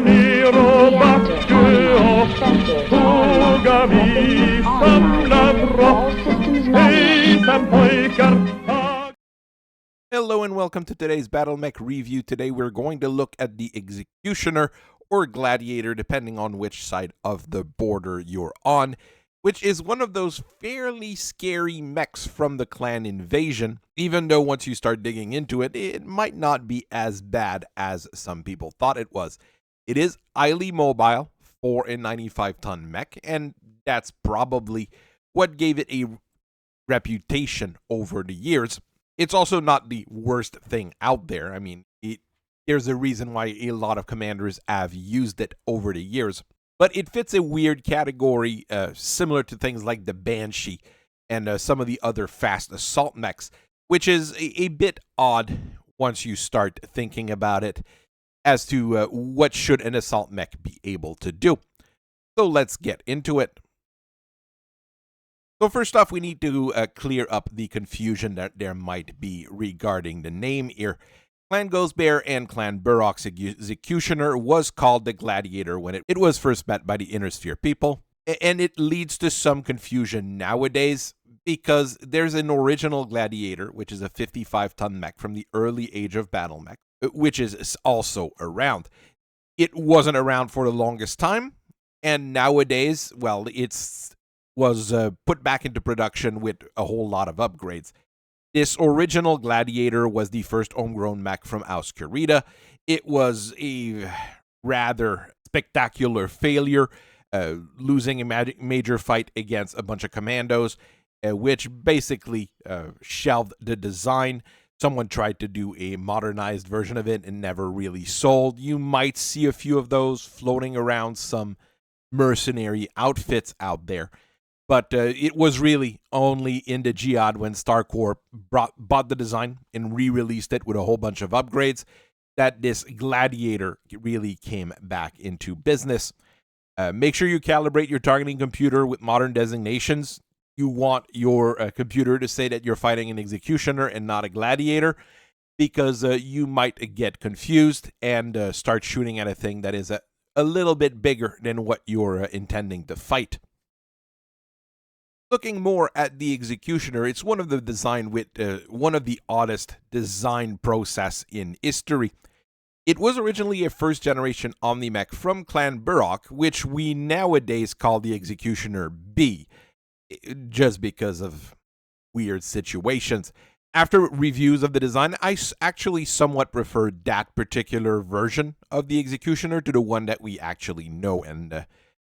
Hello and welcome to today's Battle Mech review. Today we're going to look at the Executioner or Gladiator, depending on which side of the border you're on, which is one of those fairly scary mechs from the clan invasion, even though once you start digging into it, it might not be as bad as some people thought it was. It is highly mobile for a 95-ton mech, and that's probably what gave it a reputation over the years. It's also not the worst thing out there. I mean, there's a reason why a lot of commanders have used it over the years. But it fits a weird category similar to things like the Banshee and some of the other fast assault mechs, which is a bit odd once you start thinking about it as to what should an assault mech be able to do. So let's get into it. So first off, we need to clear up the confusion that there might be regarding the name here. Clan Ghostbear and Clan Burrock's Executioner was called the Gladiator when it was first met by the Inner Sphere people, and it leads to some confusion nowadays because there's an original Gladiator, which is a 55-ton mech from the early age of Battle Mech, which is also around. It wasn't around for the longest time, and nowadays, well, was put back into production with a whole lot of upgrades. This original Gladiator was the first homegrown mech from Auscarita. It was a rather spectacular failure, losing a major fight against a bunch of commandos, which basically shelved the design. Someone tried to do a modernized version of it and never really sold. You might see a few of those floating around some mercenary outfits out there. But it was really only in the Jihad when StarCorp bought the design and re-released it with a whole bunch of upgrades that this Gladiator really came back into business. Make sure you calibrate your targeting computer with modern designations. You want your computer to say that you're fighting an Executioner and not a Gladiator, because you might get confused and start shooting at a thing that is a little bit bigger than what you're intending to fight. Looking more at the Executioner, it's one of the design with one of the oddest design process in history. It was originally a first-generation Omni-Mech from Clan Burrock, which we nowadays call the Executioner B, just because of weird situations. After reviews of the design, I actually somewhat preferred that particular version of the Executioner to the one that we actually know and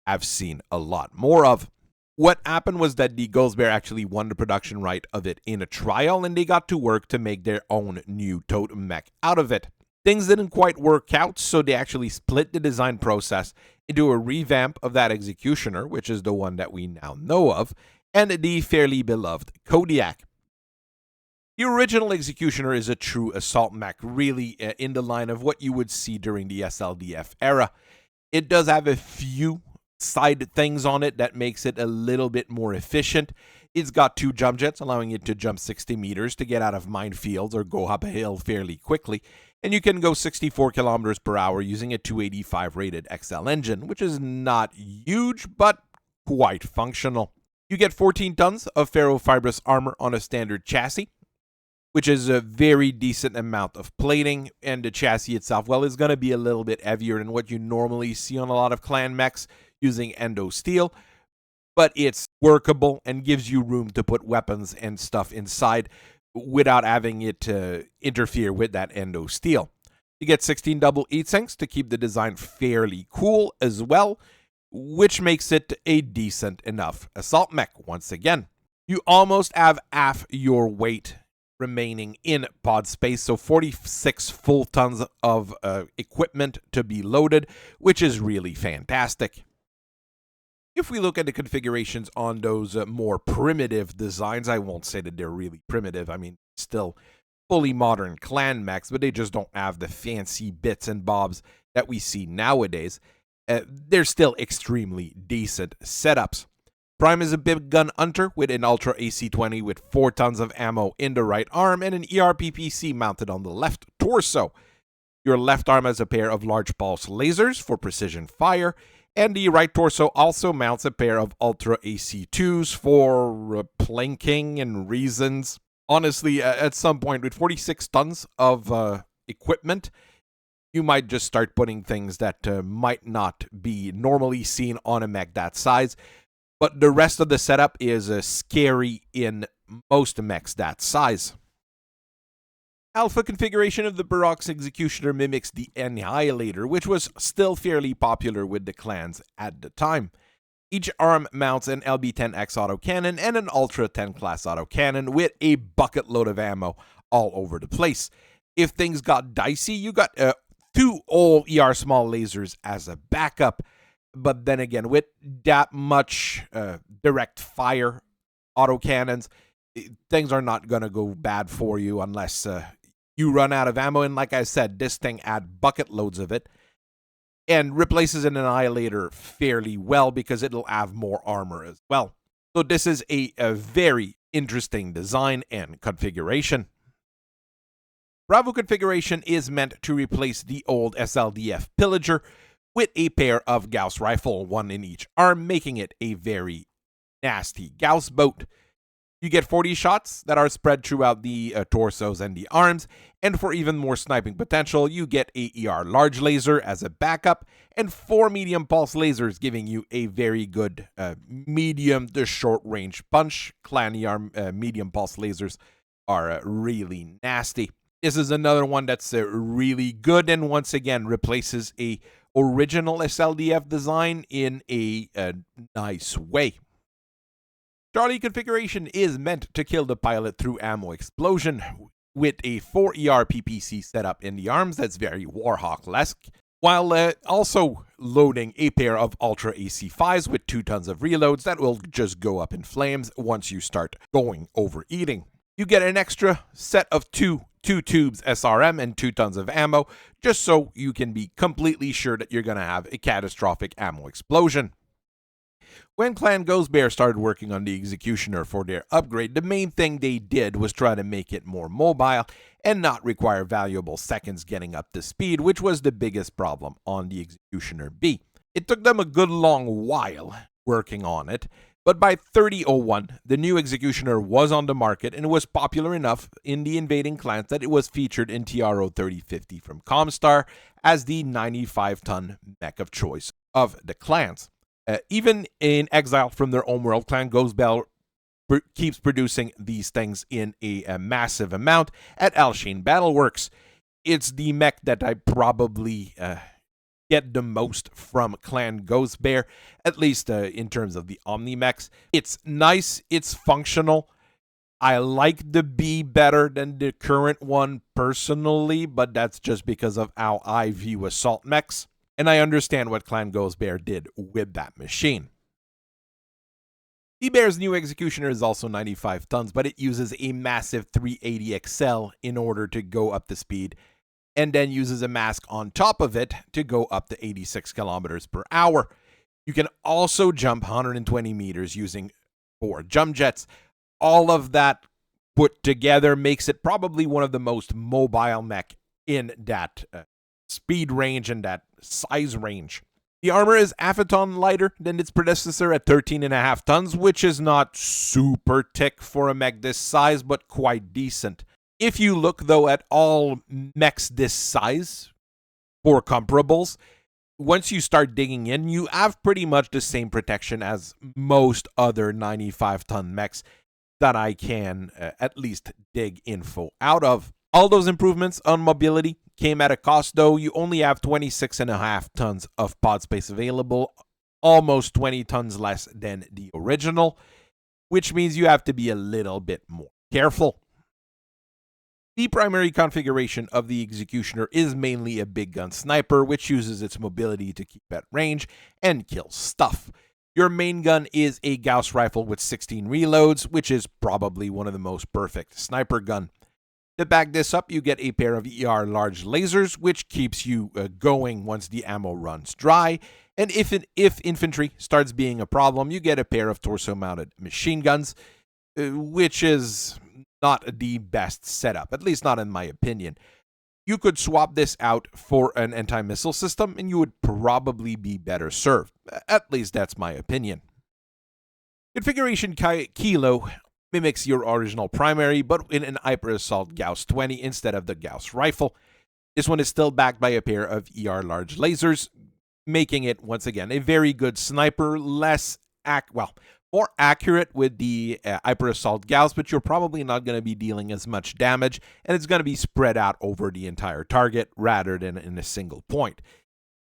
have seen a lot more of. What happened was that the Ghostbear actually won the production right of it in a trial, and they got to work to make their own new totem mech out of it. Things didn't quite work out, so they actually split the design process into a revamp of that Executioner, which is the one that we now know of, and the fairly beloved Kodiak. The original Executioner is a true assault mech, really in the line of what you would see during the SLDF era. It does have a few side things on it that makes it a little bit more efficient. It's got 2 jump jets, allowing it to jump 60 meters to get out of minefields or go up a hill fairly quickly, and you can go 64 kilometers per hour using a 285 rated XL engine, which is not huge, but quite functional. You get 14 tons of ferrofibrous armor on a standard chassis, which is a very decent amount of plating, and the chassis itself, well, is going to be a little bit heavier than what you normally see on a lot of clan mechs using endo steel, but it's workable and gives you room to put weapons and stuff inside without having it interfere with that endo steel. You get 16 double heat sinks to keep the design fairly cool as well, which makes it a decent enough assault mech once again. You almost have half your weight remaining in pod space, so 46 full tons of equipment to be loaded, which is really fantastic. If we look at the configurations on those more primitive designs, I won't say that they're really primitive. I mean, still fully modern clan mechs, but they just don't have the fancy bits and bobs that we see nowadays. They're still extremely decent setups. Prime is a big gun hunter with an Ultra AC-20 with 4 tons of ammo in the right arm and an ERPPC mounted on the left torso. Your left arm has a pair of large pulse lasers for precision fire, and the right torso also mounts a pair of Ultra AC2s for planking and reasons. Honestly, at some point, with 46 tons of equipment, you might just start putting things that might not be normally seen on a mech that size. But the rest of the setup is scary in most mechs that size. Alpha configuration of the Burrock's Executioner mimics the Annihilator, which was still fairly popular with the clans at the time. Each arm mounts an LB-10X autocannon and an Ultra 10 class autocannon with a bucket load of ammo all over the place. If things got dicey, you got 2 all ER small lasers as a backup. But then again, with that much direct fire autocannons, things are not going to go bad for you unless you run out of ammo. And like I said, this thing had bucket loads of it and replaces an Annihilator fairly well because it'll have more armor as well. So this is a very interesting design and configuration. Bravo configuration is meant to replace the old SLDF Pillager with a pair of Gauss rifle, one in each arm, making it a very nasty Gauss boat. You get 40 shots that are spread throughout the torsos and the arms, and for even more sniping potential, you get a ER large laser as a backup, and 4 medium pulse lasers giving you a very good medium to short range punch. Clan ER medium pulse lasers are really nasty. This is another one that's really good, and once again replaces a original SLDF design in a nice way. Charlie configuration is meant to kill the pilot through ammo explosion, with a 4 ER PPC setup in the arms that's very Warhawk-esque, while also loading a pair of Ultra AC5s with 2 tons of reloads that will just go up in flames once you start going overeating. You get an extra set of 2 tubes SRM and 2 tons of ammo, just so you can be completely sure that you're going to have a catastrophic ammo explosion. When Clan Bear started working on the Executioner for their upgrade, the main thing they did was try to make it more mobile and not require valuable seconds getting up to speed, which was the biggest problem on the Executioner B. It took them a good long while working on it, but by 3001, the new Executioner was on the market and was popular enough in the invading clans that it was featured in TRO 3050 from Comstar as the 95-ton mech of choice of the clans. Even in exile from their own world, Clan Bear keeps producing these things in a massive amount at Alshane Battleworks. It's the mech that I probably get the most from Clan Bear, at least in terms of the Omni mechs. It's nice, it's functional. I like the B better than the current one personally, but that's just because of how I view assault mechs. And I understand what Clan Bear did with that machine. D-Bear's new Executioner is also 95 tons, but it uses a massive 380 XL in order to go up to speed, and then uses a mask on top of it to go up to 86 kilometers per hour. You can also jump 120 meters using 4 jump jets. All of that put together makes it probably one of the most mobile mech in that speed range and that size range. The armor is half a ton lighter than its predecessor at 13.5 tons, which is not super thick for a mech this size, but quite decent. If you look, though, at all mechs this size for comparables, once you start digging in, you have pretty much the same protection as most other 95-ton mechs that I can at least dig info out of. All those improvements on mobility came at a cost, though. You only have 26.5 tons of pod space available, almost 20 tons less than the original, which means you have to be a little bit more careful. The primary configuration of the Executioner is mainly a big gun sniper, which uses its mobility to keep at range and kill stuff. Your main gun is a Gauss rifle with 16 reloads, which is probably one of the most perfect sniper gun. To back this up, you get a pair of ER large lasers, which keeps you going once the ammo runs dry. And if infantry starts being a problem, you get a pair of torso-mounted machine guns, which is not the best setup, at least not in my opinion. You could swap this out for an anti-missile system and you would probably be better served. At least that's my opinion. Configuration Kilo mimics your original primary, but in an Hyper Assault Gauss 20 instead of the Gauss rifle. This one is still backed by a pair of ER large lasers, making it, once again, a very good sniper, more accurate with the Hyper Assault Gauss, but you're probably not going to be dealing as much damage, and it's going to be spread out over the entire target rather than in a single point.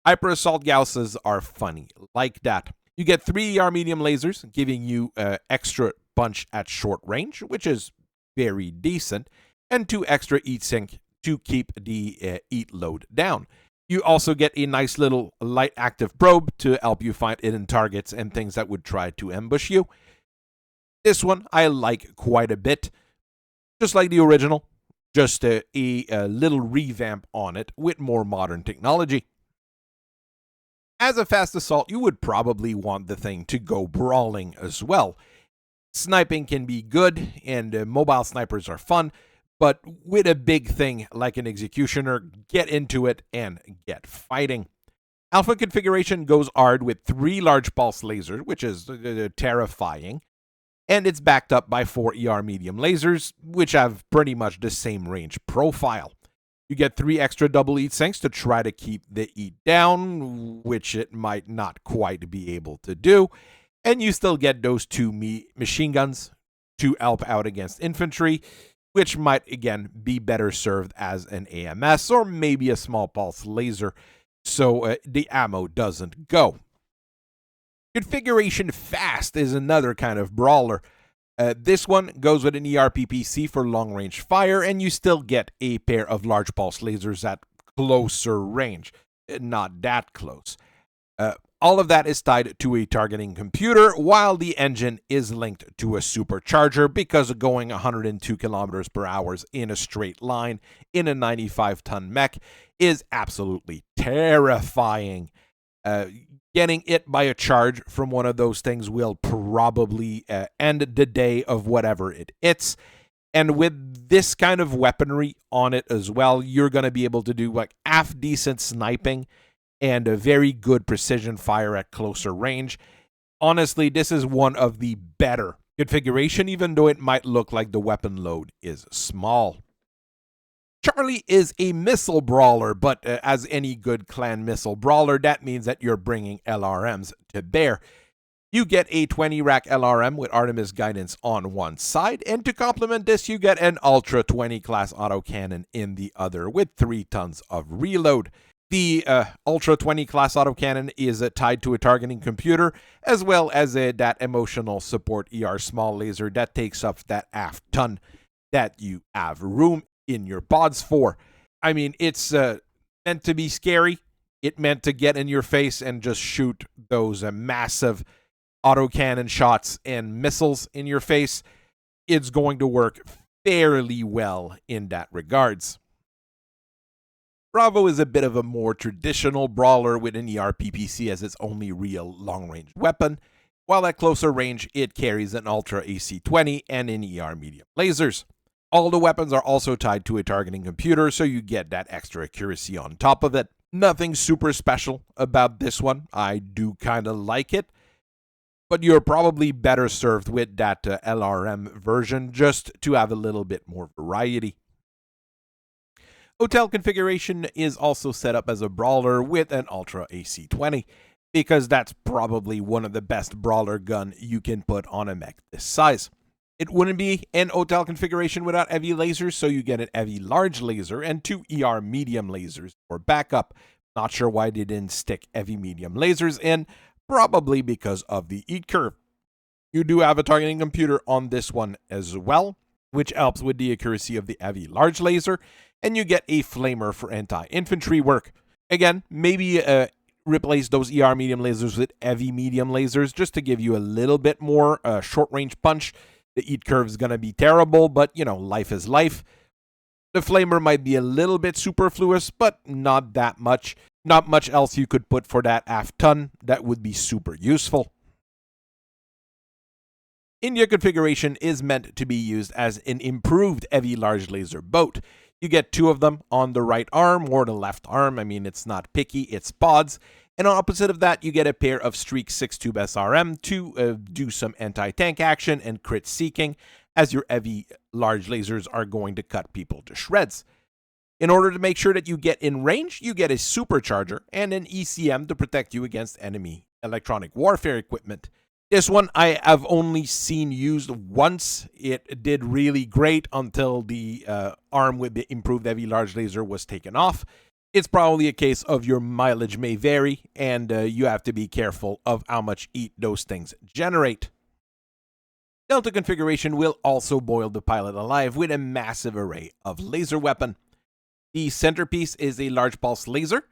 Hyper Assault Gausses are funny like that. You get 3 ER medium lasers, giving you extra punch at short range, which is very decent, and 2 extra heat sink to keep the heat load down. You also get a nice little light active probe to help you find hidden targets and things that would try to ambush you. This one I like quite a bit, just like the original, just a little revamp on it with more modern technology. As a fast assault, you would probably want the thing to go brawling as well. Sniping can be good, and mobile snipers are fun, but with a big thing like an executioner, get into it and get fighting. Alpha configuration goes hard with 3 large pulse lasers, which is terrifying, and it's backed up by 4 ER medium lasers, which have pretty much the same range profile. You get 3 extra double heat sinks to try to keep the heat down, which it might not quite be able to do. And you still get those 2 machine guns to help out against infantry, which might, again, be better served as an AMS or maybe a small pulse laser, so the ammo doesn't go. Configuration Fast is another kind of brawler. This one goes with an ERPPC for long-range fire, and you still get a pair of large pulse lasers at closer range. Not that close. All of that is tied to a targeting computer, while the engine is linked to a supercharger because of going 102 kilometers per hour in a straight line in a 95-ton mech is absolutely terrifying. Getting hit by a charge from one of those things will probably end the day of whatever it hits. And with this kind of weaponry on it as well, you're going to be able to do like half-decent sniping and a very good precision fire at closer range. Honestly, this is one of the better configuration, even though it might look like the weapon load is small. Charlie is a missile brawler, but as any good clan missile brawler, that means that you're bringing LRMs to bear. You get a 20 rack LRM with Artemis guidance on one side, and to complement this, you get an Ultra 20 class autocannon in the other with 3 tons of reload. The Ultra 20 class autocannon is tied to a targeting computer, as well as that emotional support ER small laser that takes up that half ton that you have room in your pods for. I mean, it's meant to be scary. It meant to get in your face and just shoot those massive autocannon shots and missiles in your face. It's going to work fairly well in that regards. Bravo is a bit of a more traditional brawler with an ERPPC as its only real long-range weapon, while at closer range it carries an Ultra AC-20 and an ER medium lasers. All the weapons are also tied to a targeting computer, so you get that extra accuracy on top of it. Nothing super special about this one. I do kind of like it, but you're probably better served with that LRM version just to have a little bit more variety. Hotel configuration is also set up as a brawler with an Ultra AC-20, because that's probably one of the best brawler gun you can put on a mech this size. It wouldn't be an hotel configuration without heavy lasers, so you get an heavy large laser and 2 ER medium lasers for backup. Not sure why they didn't stick heavy medium lasers in, probably because of the heat curve. You do have a targeting computer on this one as well, which helps with the accuracy of the heavy large laser, and you get a flamer for anti-infantry work. Again, maybe replace those ER medium lasers with heavy medium lasers just to give you a little bit more short-range punch. The heat curve is going to be terrible, but, you know, life is life. The flamer might be a little bit superfluous, but not that much. Not much else you could put for that half ton that would be super useful. India configuration is meant to be used as an improved heavy large laser boat. You get 2 of them on the right arm or the left arm. I mean, it's not picky, it's pods. And on opposite of that, you get a pair of Streak 6-tube SRM to do some anti-tank action and crit seeking, as your heavy large lasers are going to cut people to shreds. In order to make sure that you get in range, you get a supercharger and an ECM to protect you against enemy electronic warfare equipment. This one I have only seen used once. It did really great until the arm with the improved heavy large laser was taken off. It's probably a case of your mileage may vary, and you have to be careful of how much heat those things generate. Delta configuration will also boil the pilot alive with a massive array of laser weapon. The centerpiece is a large pulse laser,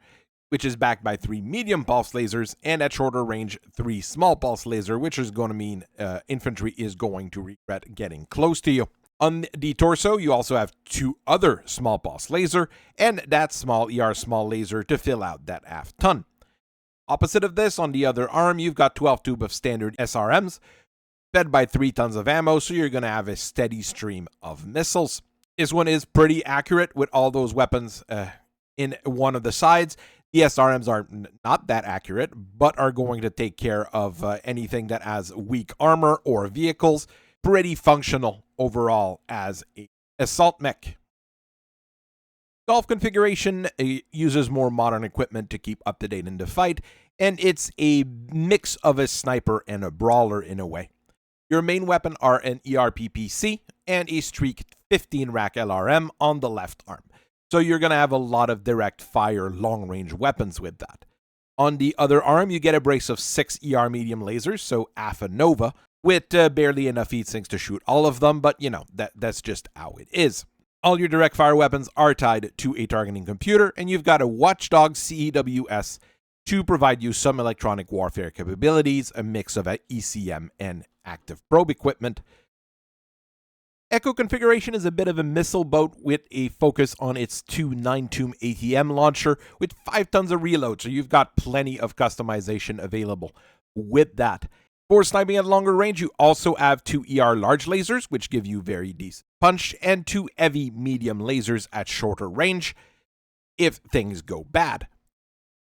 which is backed by 3 medium pulse lasers, and at shorter range, 3 small pulse laser, which is going to mean infantry is going to regret getting close to you. On the torso, you also have 2 other small pulse laser, and that small ER small laser to fill out that half ton. Opposite of this, on the other arm, you've got 12 tube of standard SRMs, fed by 3 tons of ammo, so you're going to have a steady stream of missiles. This one is pretty accurate with all those weapons in one of the sides. The SRMs are not that accurate, but are going to take care of anything that has weak armor or vehicles. Pretty functional overall as an assault mech. Golf configuration uses more modern equipment to keep up to date in the fight, and it's a mix of a sniper and a brawler in a way. Your main weapon are an ERPPC and a Streak 15 rack LRM on the left arm. So you're going to have a lot of direct fire long range weapons with that. On the other arm, you get a brace of 6 ER medium lasers, so half a Nova, with barely enough heat sinks to shoot all of them, but you know, that's just how it is. All your direct fire weapons are tied to a targeting computer, and you've got a Watchdog CEWS to provide you some electronic warfare capabilities, a mix of ECM and active probe equipment. Echo configuration is a bit of a missile boat with a focus on its 2 9-tube ATM launcher with 5 tons of reload, so you've got plenty of customization available with that. For sniping at longer range, you also have 2 ER large lasers, which give you very decent punch, and 2 heavy medium lasers at shorter range if things go bad.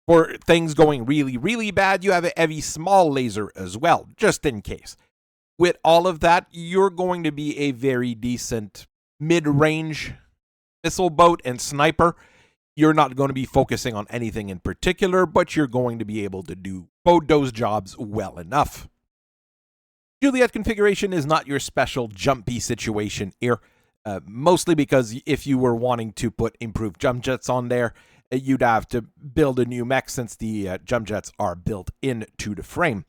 For things going really, really bad, you have a heavy small laser as well, just in case. With all of that, you're going to be a very decent mid-range missile boat and sniper. You're not going to be focusing on anything in particular, but you're going to be able to do both those jobs well enough. Juliet configuration is not your special jumpy situation here, mostly because if you were wanting to put improved jump jets on there, you'd have to build a new mech since the jump jets are built into the frame.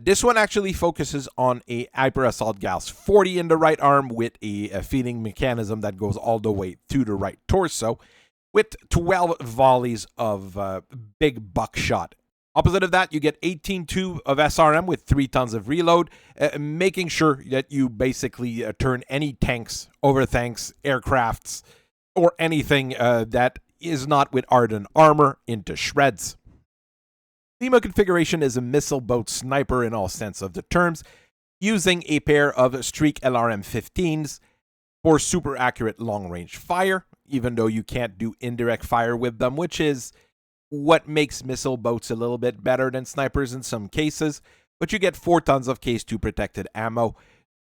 This one actually focuses on a Hyper Assault Gauss 40 in the right arm with a feeding mechanism that goes all the way to the right torso with 12 volleys of big buckshot. Opposite of that, you get 18 tube of SRM with 3 tons of reload, making sure that you basically turn any tanks, overtanks, aircrafts, or anything that is not with Arden armor into shreds. Lima configuration is a missile boat sniper in all sense of the terms, using a pair of Streak LRM 15s for super accurate long range fire, even though you can't do indirect fire with them, which is what makes missile boats a little bit better than snipers in some cases. But you get 4 tons of Case 2 protected ammo,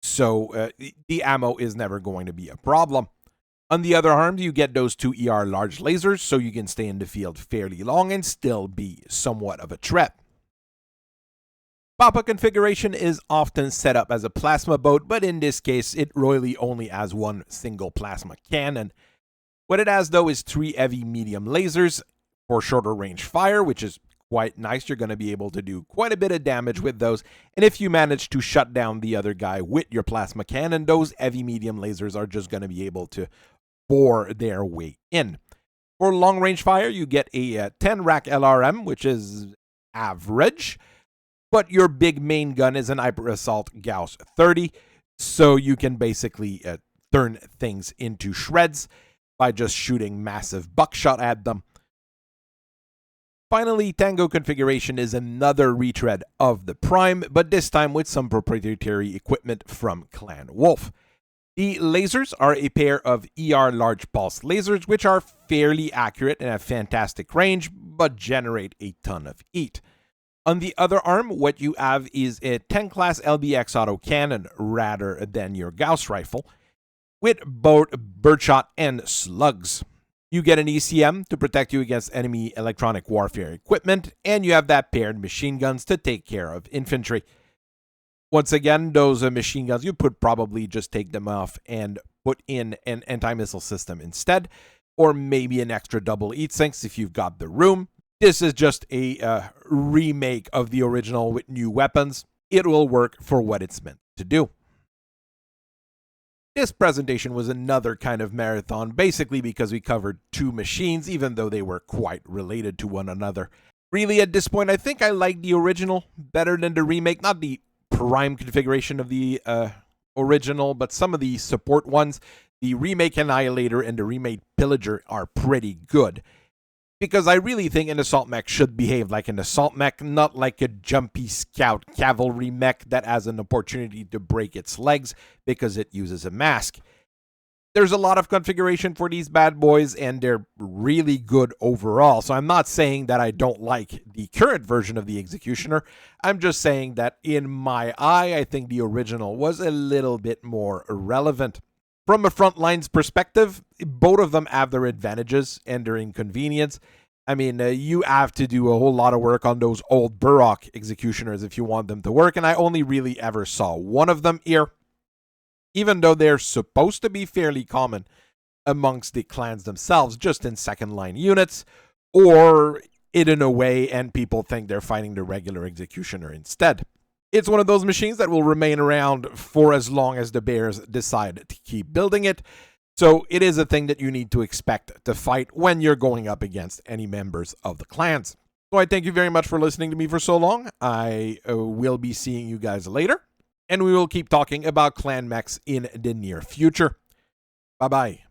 so the ammo is never going to be a problem. On the other arm, you get those 2 ER large lasers, so you can stay in the field fairly long and still be somewhat of a threat. Papa configuration is often set up as a plasma boat, but in this case, it really only has one single plasma cannon. What it has, though, is 3 heavy medium lasers for shorter range fire, which is quite nice. You're going to be able to do quite a bit of damage with those, and if you manage to shut down the other guy with your plasma cannon, those heavy medium lasers are just going to be able to bore their way in. For long range fire, you get a 10 rack LRM, which is average, but your big main gun is an Hyper Assault Gauss 30, so you can basically turn things into shreds by just shooting massive buckshot at them. Finally, Tango configuration is another retread of the Prime, but this time with some proprietary equipment from Clan Wolf. The lasers are a pair of ER large pulse lasers, which are fairly accurate and have fantastic range, but generate a ton of heat. On the other arm, what you have is a 10 class LBX autocannon rather than your Gauss rifle, with both birdshot and slugs. You get an ECM to protect you against enemy electronic warfare equipment, and you have that paired machine guns to take care of infantry. Once again, those machine guns, you could probably just take them off and put in an anti-missile system instead, or maybe an extra double heat sinks if you've got the room. This is just a remake of the original with new weapons. It will work for what it's meant to do. This presentation was another kind of marathon, basically because we covered two machines, even though they were quite related to one another. Really, at this point, I think I like the original better than the remake. Not the prime configuration of the original, but some of the support ones. The remake Annihilator and the remake Pillager are pretty good, because I really think an assault mech should behave like an assault mech, not like a jumpy scout cavalry mech that has an opportunity to break its legs because it uses a mask. There's a lot of configuration for these bad boys, and they're really good overall. So I'm not saying that I don't like the current version of the Executioner. I'm just saying that in my eye, I think the original was a little bit more relevant. From a front lines perspective, both of them have their advantages and their inconvenience. I mean, you have to do a whole lot of work on those old Burrock Executioners if you want them to work, and I only really ever saw one of them here, even though they're supposed to be fairly common amongst the clans themselves, just in second line units, or hidden away and people think they're fighting the regular Executioner instead. It's one of those machines that will remain around for as long as the bears decide to keep building it. So it is a thing that you need to expect to fight when you're going up against any members of the clans. So I thank you very much for listening to me for so long. I will be seeing you guys later, and we will keep talking about clan mechs in the near future. Bye-bye.